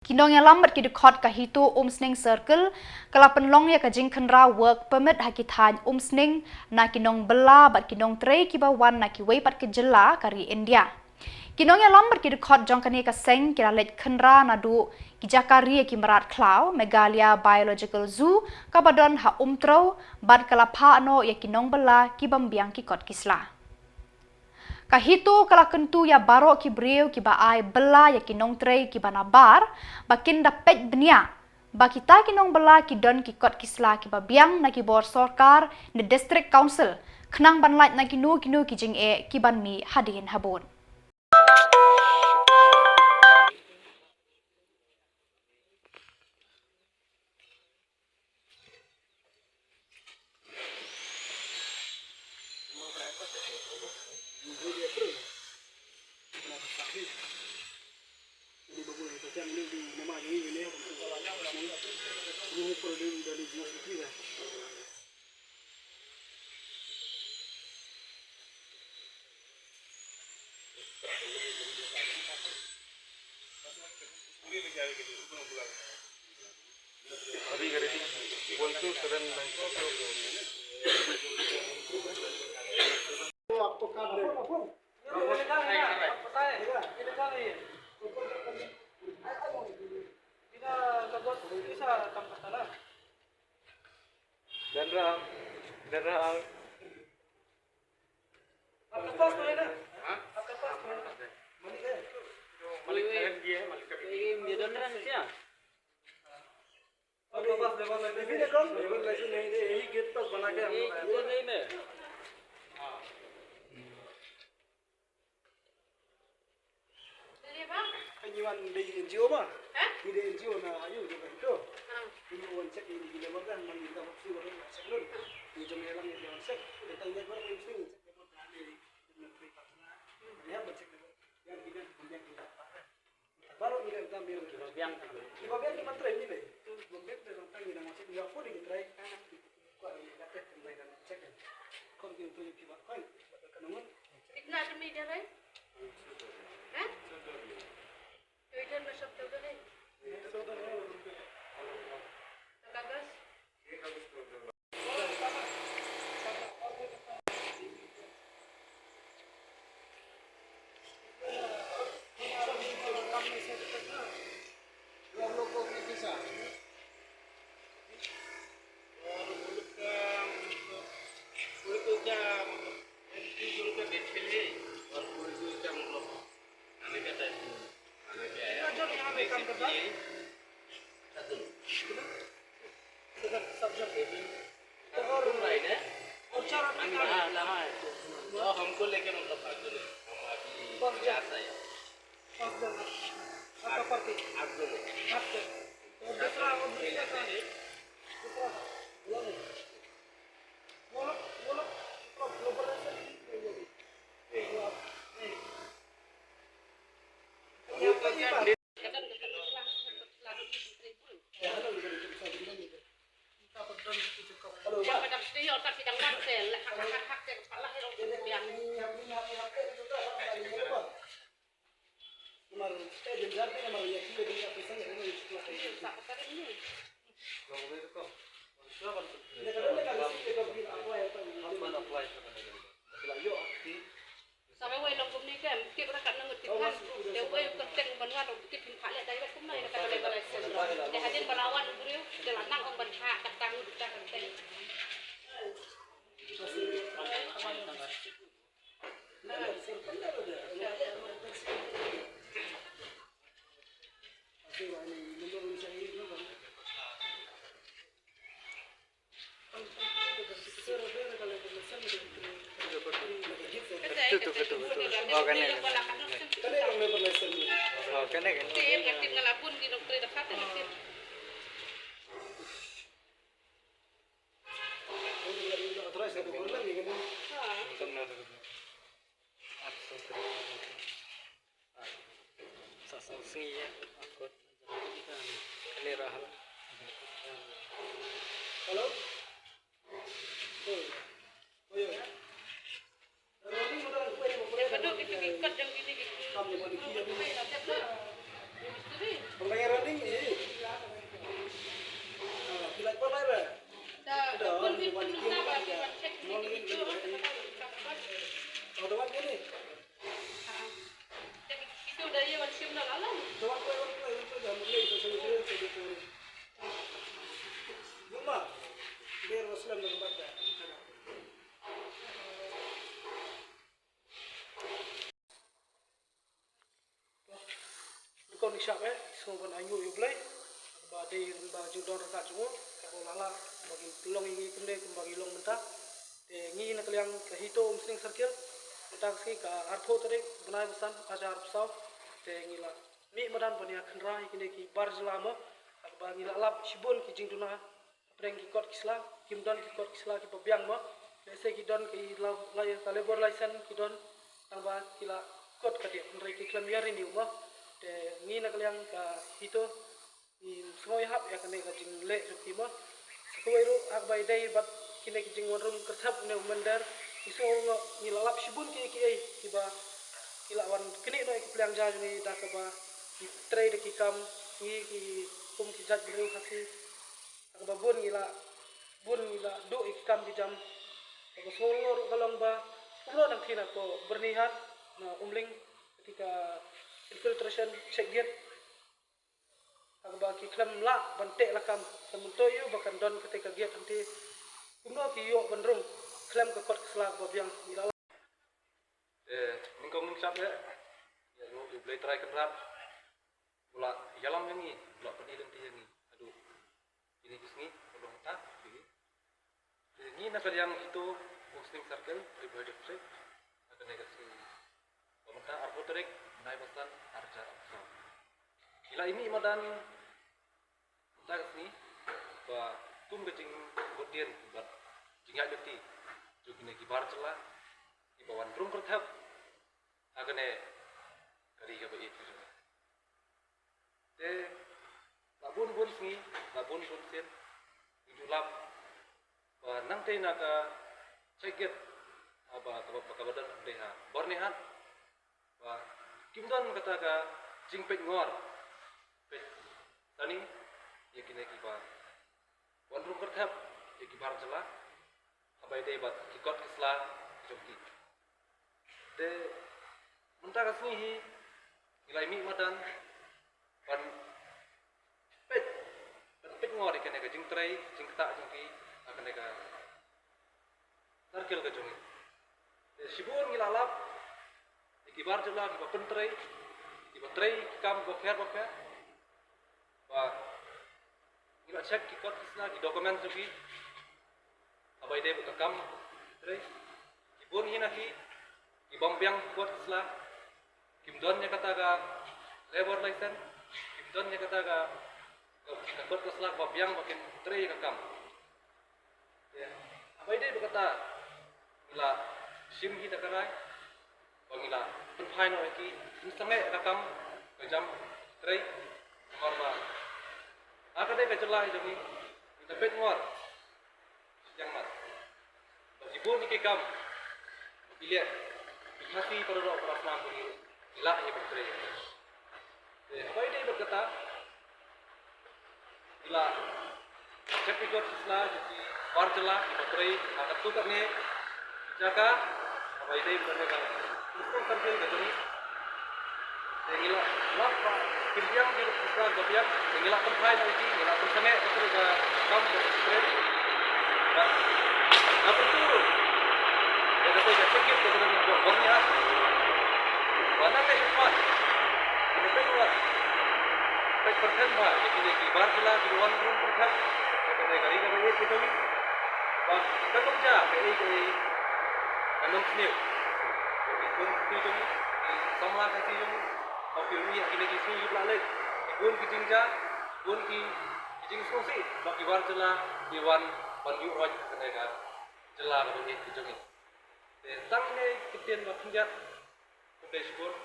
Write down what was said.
Kinong yang lambat ki dekot ka hitu umsning circle kala penlong ya ka jingkenra work permit hakitan umsning na kinong bela bat kinong tre ki bawan na ki wei pat ke jela kari India. Kinong yang lambat ki dekot jong kani ka seng kira let kenra na du ki jakari ki merat klau Megalia Biological Zoo ka badon ha umtro bat kala pa ano ya kinong bela ki bambiang ki kot kisla. Kahito kala kentu ya baro ki breu ki baai bela ya kinong trei ki banabar bakin dapet benia bakita kinong bela ki don ki kot kisla ki babiang na ki bor sorkar ni district council kenang banlait na kinu ki jing ki ban mi hadihin habon. Di NGO mah, di NGO na ayu juga itu. Ini konsep ini dilakukan meminta opsi baru sebelum di jumlah yang konsep kita lihat baru mesti cek dari menteri pasna. Dia bercek yang kita kemudian kita baru kita ambil yang di bagian di menteri ini deh. Bagian tentang yang masih dia pun ditrai kan kok ini dapat kembali dan cek. Kon itu kita kan kenangan. Itna demi dia lain? Hah? Tujuan masuk tu dah ni. Bagus. हमको लेके मतलब अर्जुन है हम अभी जाता है Apa parti? Arjun Apa? दूसरा वो दूसरा का है. Sampai wei longkum ni kan, kita nak nak ngerti kan, dia wei kerteng bangan, kita pun lihat dari macam mana kata lebar sen. Dia hadir balawan beliau, dia lanang orang berhak datang kita kerteng. Oh kan ya oh kan ya Tim ngalapun di dokter dekat tim. Halo? Betul kita ikut yang gini. Pembayaran ini kisah semua pun ayu yublay badi ba judon rakat semua kalau lala bagi tulong ini kende bagi long mentah ngi nak yang kahito umsing circle kita si ka artho tarik benai besan ajar pesau ngila mi madan punya kenra kini ki bar jelama ba ngila lap sibun ki jingduna preng ki kot kisla kimdon ki kot kisla ki pabyang ma lese ki don ki lay labor license ki don tangba kila kot kati nrai ki klamiar ini uma ngi nak yang ka hito semua hap ya kene ka jing le suki ma sekoiru ak bai dai bat kine ki jing wonrum kertap ne umendar iso ngila lap sibun ki ai kiba kila wan kini no ki plang ja ni da ka ba ki tray de ki kam ngi ki kum ki jat biru khasi ak ba bun ngila do ik kam ki jam ak solo ru kalong ba umlo nang thina ko bernihat na umling ketika infiltration sekdian ak ba ki klam la bante la kam samunto yu bakan don ketika giat nanti umlo ki yo bandrung klam ke kot keslag ba biang ngila Ningkong ningsap ya lu boleh try kenrap pula jalan yang ni pula pergi lenti yang ni aduh ini kisni belum tak ini nak yang itu muslim circle ribuan district akan negasi pemerintah arboterik naik pesan arja gila ini madan tak kisni bah tum kecing bodian buat jingak jeti juga ni kibar celah di bawah drum pertap agane kari ka bait te labun sini labun sen idulap ba nang te naga ceket apa kabadan deha bornehan ba kimdan kata ka jingpet ngor pet tani yakine ki ba wandrum pertap yaki bar jela abai dei bat kikot kisla jomki te mentah kasih hi nilai mi madan pan pet ngor ikan ega jing tray jing tak jingki akan ega circle ke jongi sibur ngilalap ikibar jela di bapen tray di batray kam bokher ba nila check kikot kisna di dokumen jogi abai dei bekam tray ibur hinahi ibang biang kuat kisla kimdon nya kata ga labor license kimdon nya kata ga kuat kisla babiang makin tray kakam ya abai dei berkata ila sim kita karai bangila penpai no ki sange kakam jam tray marba akade ka jelai jami kita pet ngor yang mat ibu ni kekam pilih masih perlu operasi pun ilah yang bercerai. Apa ini berkata ilah cepikot islah jadi warjela bercerai akan tukar ni jaga apa ini berkata untuk terjadi betul ni. Ilah lapa kimpiang di islah gapiang ilah tempat lagi ilah tersenek betul ke kamu bercerai. Apa tu? Yang kata cekit dengan bornya mana ke cepat ini keluar baik pertama ini kibar jelas di luar room pertama kata kali kali itu ni bah ketemu je ke kanong sniu itu tu sama kasih jom tapi ni ini isu juga lagi pun kijingja pun kijing sungsi bah kibar jelas di luar banyu roj kata jelas kalau itu jom tang ni kitian bah kinjat Dashboard,